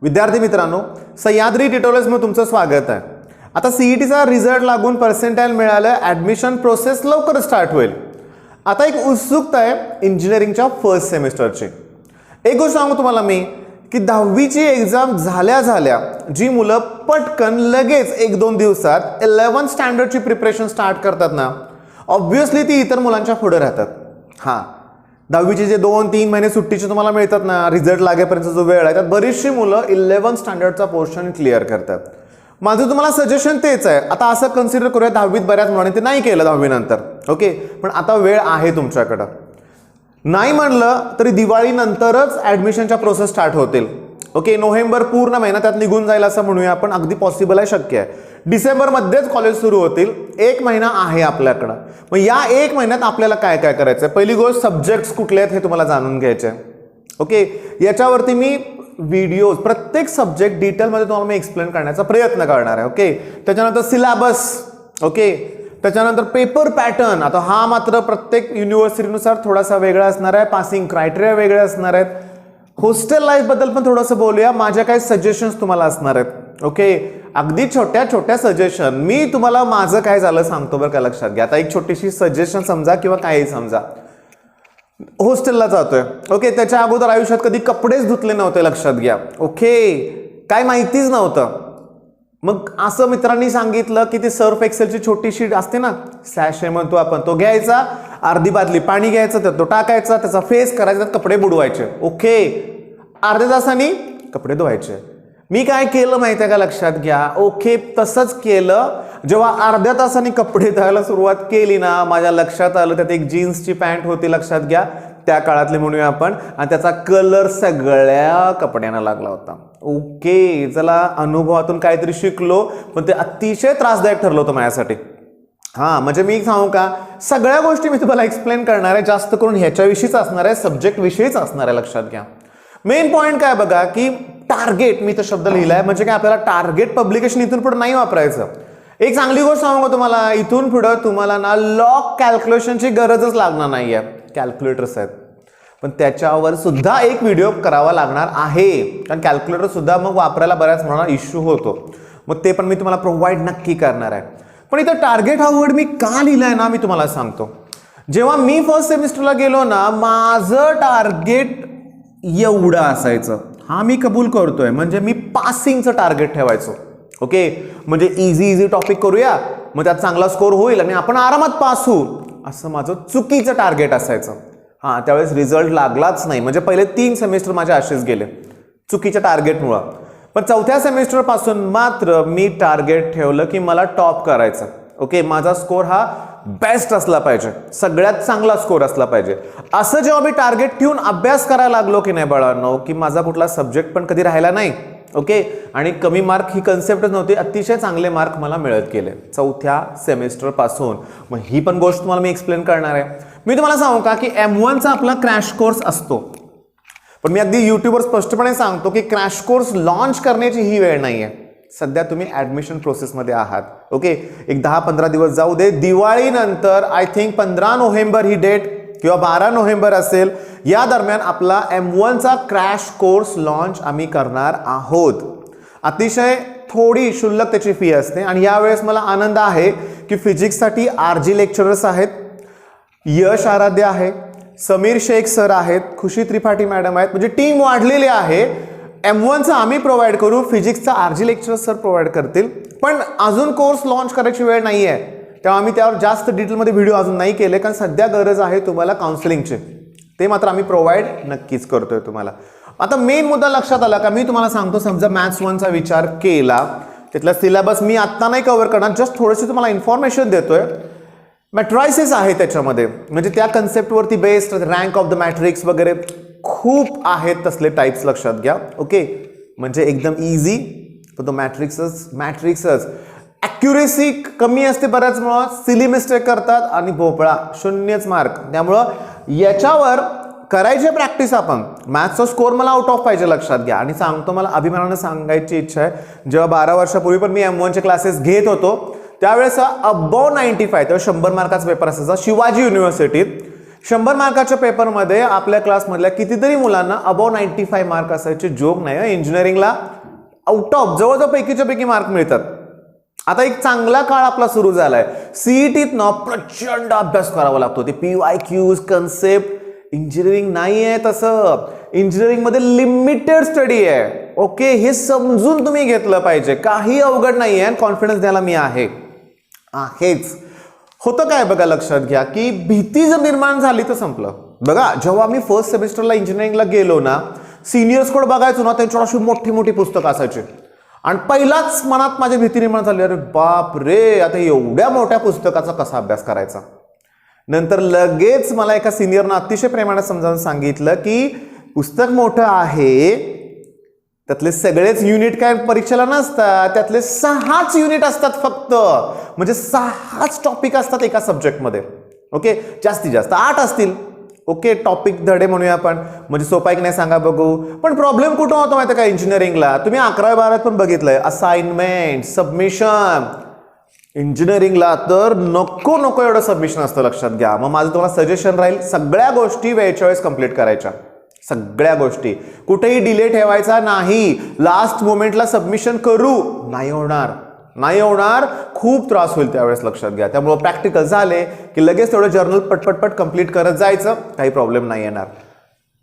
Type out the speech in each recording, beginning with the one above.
विद्यार्थी मित्रांनो, सह्याद्री ट्युटोरियल्स मध्ये तुमचं स्वागत आहे। आता सीईटीचा रिझल्ट लागून पर्सेंटाइल मिळालं, ॲडमिशन प्रोसेस लवकर स्टार्ट होईल। आता एक उत्सुकता आहे इंजिनिअरिंगच्या फर्स्ट सेमिस्टरची। एक गोष्ट सांगू तुम्हाला मी की 10वीची एक्झाम झाल्या जी मुलं पटकन लगेच 1-2 दिवसात 11th स्टँडर्डची प्रिपरेशन स्टार्ट करतात ना, ऑब्व्हियसली ती इतर मुलांच्या पुढे राहतात। हां, 10वीचे जे 2-3 महिने सुट्टीचे तुम्हाला मिळतात ना, रिझल्ट लागेपर्यंत जो वेळ आहे, त्यात बरीचशी मुलं 11th स्टँडर्डचा पोर्शन क्लिअर करतात। माझं तुम्हाला सजेशन तेच आहे। आता असं कन्सिडर करूया 10वीत बऱ्याच मुलांनी ते नाही केलं 10वी नंतर, ओके, पण आता वेळ आहे तुमच्याकडं। नाही म्हणलं तरी दिवाळीनंतरच ॲडमिशनच्या प्रोसेस स्टार्ट होतील, ओके। नोव्हेंबर पूर्ण महिना त्यात निघून जाईल असं म्हणूया आपण, अगदी पॉसिबल आहे, शक्य आहे। डिसेंबरमध्येच कॉलेज सुरू होतील, 1 महिना आहे आपल्याकडं। मग या 1 महिन्यात आपल्याला काय काय करायचं आहे? पहिली गोष्ट, सब्जेक्ट्स कुठले आहेत हे तुम्हाला जाणून घ्यायचे आहे, ओके। याच्यावरती मी व्हिडिओज प्रत्येक सब्जेक्ट डिटेलमध्ये तुम्हाला मी एक्सप्लेन करण्याचा प्रयत्न करणार आहे, ओके। त्याच्यानंतर सिलेबस, ओके, त्याच्यानंतर पेपर पॅटर्न। आता हा मात्र प्रत्येक युनिव्हर्सिटीनुसार थोडासा वेगळा असणार आहे, पासिंग क्रायटेरिया वेगळे असणार आहेत। हॉस्टेल लाईफ बद्दल पण थोडंसं बोलूया, माझ्या काही सजेशन्स तुम्हाला असणार आहेत, ओके। अगदी छोट्या छोट्या सजेशन, मी तुम्हाला माझं काय झालं सांगतो बरं का, लक्षात घ्या। आता एक छोटीशी सजेशन समजा किंवा काही समजा, हॉस्टेलला जातोय, ओके, त्याच्या अगोदर आयुष्यात कधी कपडेच धुतले नव्हते, लक्षात घ्या, ओके, काय माहितीच नव्हतं। मग असं मित्रांनी सांगितलं की ती सर्फ एक्सेलची छोटी शीट असते ना, सॅशे म्हणतो आपण, तो घ्यायचा, अर्धी बादली पाणी घ्यायचं, त्यात तो टाकायचा, त्याचा फेस करायचा, त्यात कपडे बुडवायचे, ओके, अर्ध्या तासाने कपडे धुवायचे। मी काय केलं माहिती आहे का, लक्षात घ्या, ओके, तसंच केलं। जेव्हा अर्ध्या तासाने कपडे धुवायला सुरुवात केली ना, माझ्या लक्षात आलं त्यात एक जीन्सची पॅन्ट होती, लक्षात घ्या, त्या काळातले म्हणूया आपण, आणि त्याचा कलर सगळ्या कपड्यांना लागला होता, ओके। चला, अनुभवातून काहीतरी शिकलो, पण ते अतिशय त्रासदायक ठरलं होतं माझ्यासाठी। हां, म्हणजे मी सांगू का, सगळ्या गोष्टी मी तुम्हाला एक्सप्लेन करणार आहे, जास्त करून ह्याच्याविषयीच असणार आहे, सब्जेक्ट विषयीच असणार आहे, लक्षात घ्या। मेन पॉइंट काय बघा की टार्गेट, मी तो शब्द लिहिलाय, म्हणजे काय, आपल्याला टार्गेट पब्लिकेशन इथून पुढे नाही वापरायचं। एक चांगली गोष्ट सांगू तुम्हाला, इथून पुढे तुम्हाला ना लॉग कॅल्क्युलेशनची गरजच लागणार नाहीये, कॅल्क्युलेटर्स आहेत, पण त्याच्यावर सुद्धा एक व्हिडिओ करावा लागणार आहे, कारण कॅल्क्युलेटर सुद्धा मग वापरायला बऱ्याच मुलांना इश्यू होतो, मग ते पण मी तुम्हाला प्रोव्हाइड नक्की करणार आहे। पण इथं टार्गेट हा वर्ड मी का लिहिलाय ना, मी तुम्हाला सांगतो। जेव्हा मी फर्स्ट सेमिस्टरला गेलो ना, माझं टार्गेट एवढं असायचं, हा मी कबूल करतोय, म्हणजे मी पासिंगचं टार्गेट ठेवायचो, ओके। म्हणजे इझी टॉपिक करूया, मग त्यात चांगला स्कोर होईल आणि आपण आरामात पास होऊ, असं माझं चुकीचं टार्गेट असायचं। हां, त्यावेळेस रिझल्ट लागलाच नाही, म्हणजे पहिले 3 सेमिस्टर माझे असेच गेले चुकीच्या टार्गेटमुळं। पण 4थ्या सेमिस्टर पासून मात्र मी टार्गेट ठेवलं की मला टॉप करायचं, ओके, माझा स्कोर हा बेस्ट असला पाहिजे, सगळ्यात चांगला स्कोर असला पाहिजे। असं जेव्हा मी टार्गेट ठेवून अभ्यास करायला लागलो की नाही बाळांनो, की माझा कुठला सब्जेक्ट पण कधी राहिला नाही, ओके, आणि कमी मार्क ही कन्सेप्टच नव्हती, अतिशय चांगले मार्क मला मिळत गेले 4थ्या सेमिस्टर पासून। मग ही पण गोष्ट तुम्हाला मी एक्सप्लेन करणार आहे। मी तुम्हाला सांगू का की M1चा आपला क्रॅश कोर्स असतो, पण मी अगदी युट्यूबवर स्पष्टपणे सांगतो की क्रॅश कोर्स लॉन्च करण्याची ही वेळ नाहीये, सध्या तुम्ही ॲडमिशन प्रोसेसमध्ये आहात, ओके। एक 10-15 दिवस जाऊ दे, दिवाळीनंतर आय थिंक 15 नोव्हेंबर ही डेट किंवा 12 नोव्हेंबर असेल, या दरम्यान आपला M1चा क्रॅश कोर्स लॉन्च आम्ही करणार आहोत। अतिशय थोडी क्षुल्लक त्याची फी असते, आणि यावेळेस मला आनंद आहे की फिजिक्ससाठी RG लेक्चरर्स आहेत, यश आराध्य आहे, समीर शेख सर आहेत, खुशी त्रिपाठी मॅडम आहेत, म्हणजे टीम वाढलेली आहे। M1चा आम्ही प्रोव्हाइड करू, फिजिक्सचा RG लेक्चरर सर प्रोव्हाइड करतील, पण अजून कोर्स लॉन्च करायची वेळ नाही आहे, तेव्हा आम्ही त्यावर जास्त डिटेलमध्ये व्हिडिओ अजून नाही केले, कारण सध्या गरज आहे तुम्हाला काउन्सिलिंगचे, ते मात्र आम्ही प्रोव्हाइड नक्कीच करतोय तुम्हाला। आता मेन मुद्दा लक्षात आला का, मी तुम्हाला सांगतो, समजा मॅथ्स 1चा विचार केला, तिथला सिलेबस मी आत्ता नाही कव्हर करणार, जस्ट थोडीशी तुम्हाला इन्फॉर्मेशन देतोय। मॅट्रायसेस आहे त्याच्यामध्ये, म्हणजे त्या कन्सेप्टवरती based rank of the matrix वगैरे खूप आहेत तसले टाइप्स, लक्षात घ्या, ओके। म्हणजे एकदम इझी, पण तो मॅट्रिक्सच ॲक्युरेसी कमी असते बऱ्याच मुळे, सिली मिस्टेक करतात आणि भोपळा 0च मार्क, त्यामुळं याच्यावर करायचे प्रॅक्टिस आपण। मॅथ्सचा स्कोर मला आउट ऑफ पाहिजे, लक्षात घ्या। आणि सांगतो, मला अभिमानाने सांगायची इच्छा आहे, जेव्हा 12 वर्षापूर्वी पण मी M1चे क्लासेस घेत होतो, त्यावेळेस अबव 95, तेव्हा 100 मार्काचा पेपर असायचा शिवाजी युनिव्हर्सिटीत, 100 मार्काच्या पेपरमध्ये आपल्या क्लासमधल्या कितीतरी मुलांना अबाव 95 मार्क असायचे, जोक नाही. इंजिनिअरिंगला आउट ऑफ जवळजवळ पैकीच्या पैकी मार्क मिळतात. आता एक चांगला काळ आपला सुरू झालाय. सीईटीत ना प्रचंड अभ्यास करावा लागतो. ते PYQs कन्सेप्ट. इंजिनिअरिंग नाही आहे तसं. इंजिनिअरिंग मध्ये लिमिटेड स्टडी आहे. ओके, हे समजून तुम्ही घेतलं पाहिजे. काही अवघड नाही आहे. कॉन्फिडन्स द्यायला मी आहेच. होतं काय बघा, लक्षात घ्या की भीती जर निर्माण झाली तर संपलं. बघा, जेव्हा मी फर्स्ट सेमिस्टरला इंजिनिअरिंगला गेलो ना, सिनियर्स कडे बघायचो ना, त्यांच्यावर अशी मोठी मोठी पुस्तकं असायची आणि पहिलाच मनात माझी भीती निर्माण झाली, अरे बाप रे, आता एवढ्या मोठ्या पुस्तकाचा कसा अभ्यास करायचा. नंतर लगेच मला एका सिनियरनं अतिशय प्रेमाने समजावून सांगितलं की पुस्तक मोठं आहे, त्यातले सगळेच युनिट काय परीक्षेला नसतात, त्यातले 6च युनिट असतात फक्त, म्हणजे 6च टॉपिक असतात एका सब्जेक्टमध्ये. ओके, जास्तीत जास्त 8 असतील. ओके, टॉपिक धडे म्हणूया आपण, म्हणजे सोपा एक नाही सांगा बघू. पण प्रॉब्लेम कुठं होतो माहिती का इंजिनिअरिंगला, तुम्ही 11-12 पण बघितलंय, असाइनमेंट, सबमिशन. इंजिनिअरिंगला तर नको नको एवढं सबमिशन असतं, लक्षात घ्या. मग माझं तुम्हाला सजेशन राहील, सगळ्या गोष्टी वेळच्या वेळेस कंप्लीट करायच्या. सगळ्या गोष्टी कुठेही डिले ठेवायचा नाही. लास्ट मोमेंटला सबमिशन करू नाही होणार, खूप त्रास होईल त्यावेळेस, लक्षात घ्या. त्यामुळे प्रॅक्टिकल झाले की लगेच तेवढं जर्नल पटपट कंप्लीट करत जायचं, काही प्रॉब्लेम नाही येणार.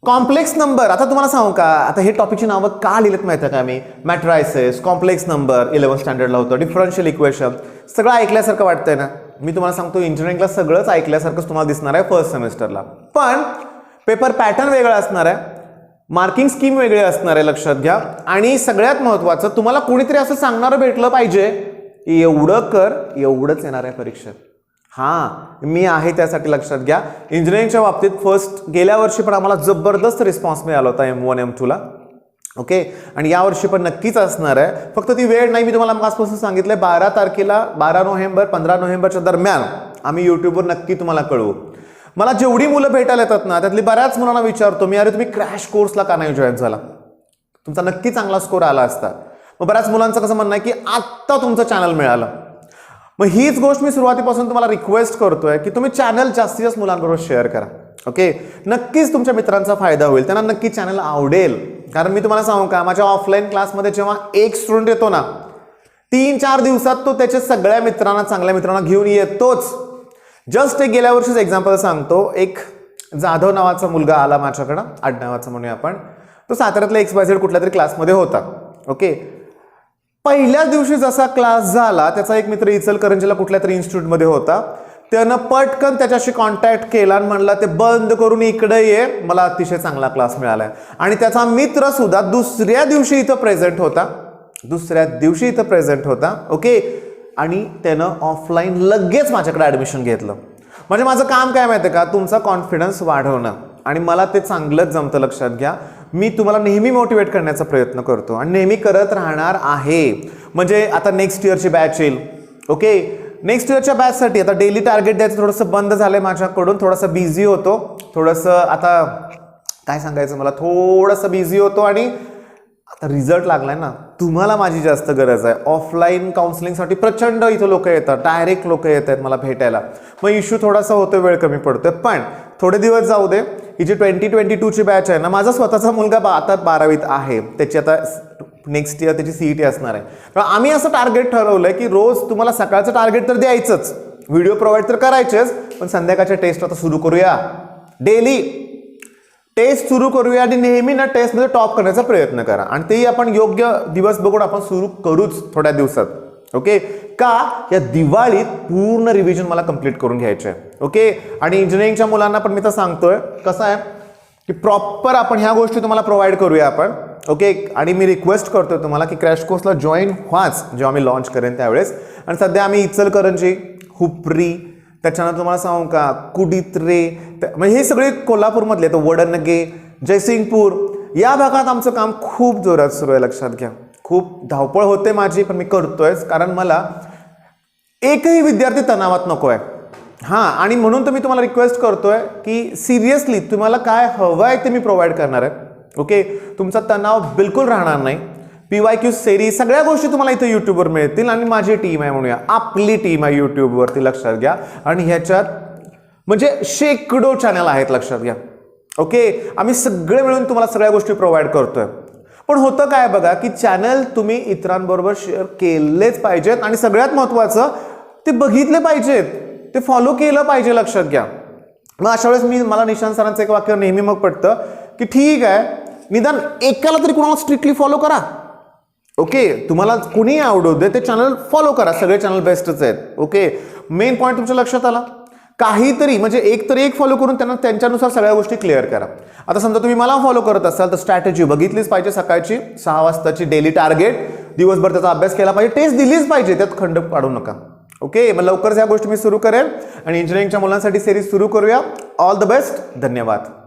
कॉम्प्लेक्स नंबर, आता तुम्हाला सांगू का, आता हे टॉपिकची नावं का लिहिलेत माहिती का मी, मॅट्रायसिस, कॉम्प्लेक्स नंबर 11th स्टँडर्डला होतं, डिफरन्शियल इक्वेशन, सगळं ऐकल्यासारखं वाटतंय ना. मी तुम्हाला सांगतो इंजिनिअरिंगला सगळंच ऐकल्यासारखंच तुम्हाला दिसणार आहे फर्स्ट सेमिस्टरला. पण पेपर पॅटर्न वेगळा असणार आहे, मार्किंग स्कीम वेगळी असणार आहे, लक्षात घ्या. आणि सगळ्यात महत्त्वाचं, तुम्हाला कोणीतरी असं सांगणारं भेटलं पाहिजे, एवढं कर, एवढंच येणार आहे परीक्षेत. हां, मी आहे त्यासाठी, लक्षात घ्या. इंजिनिअरिंगच्या बाबतीत फर्स्ट गेल्या वर्षी पण आम्हाला जबरदस्त रिस्पॉन्स मिळाला होता M1 M2ला. ओके, आणि यावर्षी पण नक्कीच असणार आहे. फक्त ती वेळ नाही, मी तुम्हाला आजपासून सांगितलंय, 12 तारखेला 12 नोव्हेंबर 15 नोव्हेंबरच्या दरम्यान आम्ही यूट्यूबवर नक्की तुम्हाला कळवू. मला जेवढी मुलं भेटायला येतात ना, त्यातली बऱ्याच मुलांना विचारतो मी, अरे तुम्ही क्रॅश कोर्सला का नाही जॉईन झाला, तुमचा नक्की चांगला स्कोर आला असता. मग बऱ्याच मुलांचं कसं म्हणणं आहे की आत्ता तुमचं चॅनल मिळालं. मग हीच गोष्ट मी सुरुवातीपासून तुम्हाला रिक्वेस्ट करतोय की तुम्ही चॅनल जास्तीत जास्त मुलांबरोबर शेअर करा. ओके, नक्कीच तुमच्या मित्रांचा फायदा होईल, त्यांना नक्की चॅनल आवडेल. कारण मी तुम्हाला सांगू का, माझ्या ऑफलाईन क्लासमध्ये जेव्हा एक स्टुडंट येतो ना, 3-4 दिवसात तो त्याच्या सगळ्या मित्रांना, चांगल्या मित्रांना घेऊन येतोच. जस्ट एक गेल्या वर्षीच एक्झाम्पल सांगतो. एक जाधव नावाचा मुलगा आला माझ्याकडं, आडनावाचा म्हणूया आपण. तो साताऱ्यातल्या XYZ कुठल्या तरी क्लासमध्ये होता. ओके, पहिल्याच दिवशी जसा क्लास झाला, त्याचा एक मित्र इचलकरंजीला कुठल्या तरी इन्स्टिट्यूटमध्ये होता, त्यानं पटकन त्याच्याशी कॉन्टॅक्ट केला आणि म्हणला ते बंद करून इकडे ये, मला अतिशय चांगला क्लास मिळालाय. आणि त्याचा मित्र सुद्धा दुसऱ्या दिवशी इथं प्रेझेंट होता. ओके, आणि त्यानं ऑफलाईन लगेच माझ्याकडे ॲडमिशन घेतलं. म्हणजे माझं काम काय माहिती आहे का, तुमचा कॉन्फिडन्स वाढवणं, आणि मला ते चांगलंच जमतं, लक्षात घ्या. मी तुम्हाला नेहमी मोटिवेट करण्याचा प्रयत्न करतो आणि नेहमी करत राहणार आहे. म्हणजे आता नेक्स्ट इयरची बॅच येईल. ओके, नेक्स्ट इयरच्या बॅचसाठी आता डेली टार्गेट द्यायचं थोडंसं बंद झालंय माझ्याकडून, थोडंसं बिझी होतो, थोडंसं आता काय सांगायचं, मला थोडंसं बिझी होतो. आणि आता रिझल्ट लागलाय ना, तुम्हाला माझी जास्त गरज आहे. ऑफलाईन काउन्सिलिंगसाठी प्रचंड इथं लोक येतात, डायरेक्ट लोक येत आहेत मला भेटायला. मग इश्यू थोडासा होतो, वेळ कमी पडतोय, पण थोडे दिवस जाऊ दे. ही जी 2022ची बॅच आहे ना, माझा स्वतःचा मुलगा आता 12वीत आहे, त्याची आता नेक्स्ट इयर त्याची CET असणार आहे. तर आम्ही असं टार्गेट ठरवलंय की रोज तुम्हाला सकाळचं टार्गेट तर द्यायचंच, व्हिडिओ प्रोव्हाइड तर करायचेच, पण संध्याकाळच्या टेस्ट आता सुरू करूया. डेली टेस्ट सुरू करूया आणि नेहमी ना टेस्टमध्ये टॉप करण्याचा प्रयत्न करा. आणि तेही आपण योग्य दिवस बघून आपण सुरू करूच थोड्या दिवसात. ओके, का या दिवाळीत पूर्ण रिव्हिजन मला कंप्लीट करून घ्यायचे आहे. ओके, आणि इंजिनिअरिंगच्या मुलांना पण मी तर सांगतोय कसं आहे की प्रॉपर आपण ह्या गोष्टी तुम्हाला प्रोव्हाइड करूया आपण. ओके, आणि मी रिक्वेस्ट करतोय तुम्हाला की क्रॅश कोर्सला जॉईन व्हाच जेव्हा मी लॉन्च करेन त्यावेळेस. आणि सध्या आम्ही इचलकरंजी, हुपरी, त्याच्यानंतर तुम्हाला सांगू का कुडित्रे, म्हणजे हे सगळे कोल्हापूरमधले, तर वडनगे, जयसिंगपूर या भागात आमचं काम खूप जोरात सुरू आहे, लक्षात घ्या. खूप धावपळ होते माझी, पण मी करतोय कारण मला एकही विद्यार्थी तणावात नको आहे. हां, आणि म्हणून तर मी तुम्हाला रिक्वेस्ट करतोय की सिरियसली तुम्हाला काय हवं आहे ते मी प्रोव्हाइड करणार आहे. ओके, तुमचा तणाव बिलकुल राहणार नाही. PYQ सिरीज सगळ्या गोष्टी तुम्हाला इथे यूट्यूबवर मिळतील. आणि माझी टीम आहे म्हणूया, आपली टीम आहे यूट्यूबवरती, लक्षात घ्या. आणि ह्याच्यात म्हणजे शेकडो चॅनल आहेत, लक्षात घ्या. ओके, आम्ही सगळे मिळून तुम्हाला सगळ्या गोष्टी प्रोव्हाइड करतोय. पण होतं काय बघा की चॅनल तुम्ही इतरांबरोबर शेअर केलेच पाहिजेत आणि सगळ्यात महत्त्वाचं ते बघितले पाहिजेत, ते फॉलो केलं पाहिजे, लक्षात घ्या. मग अशा वेळेस मला निशांत सरांचं एक वाक्य नेहमी मग पडतं की ठीक आहे, निदान एकाला तरी कोणाला स्ट्रिक्टली फॉलो करा. ओके, तुम्हाला कुणीही आवडू दे ते चॅनल फॉलो करा, सगळे चॅनल बेस्टच आहेत. ओके, मेन पॉईंट तुमच्या लक्षात आला. काहीतरी म्हणजे एक तरी एक फॉलो करून त्यांना त्यांच्यानुसार सगळ्या गोष्टी क्लिअर करा. आता समजा तुम्ही मला फॉलो करत असाल तर स्ट्रॅटेजी बघितलीच पाहिजे, सकाळची 6 वाजताची डेली टार्गेट, दिवसभर त्याचा अभ्यास केला पाहिजे, टेस्ट दिलीच पाहिजे, त्यात खंड पाडू नका. ओके, मग लवकरच या गोष्टी मी सुरू करेन आणि इंजिनिअरिंगच्या मुलांसाठी सिरीज सुरू करूया. ऑल द बेस्ट, धन्यवाद.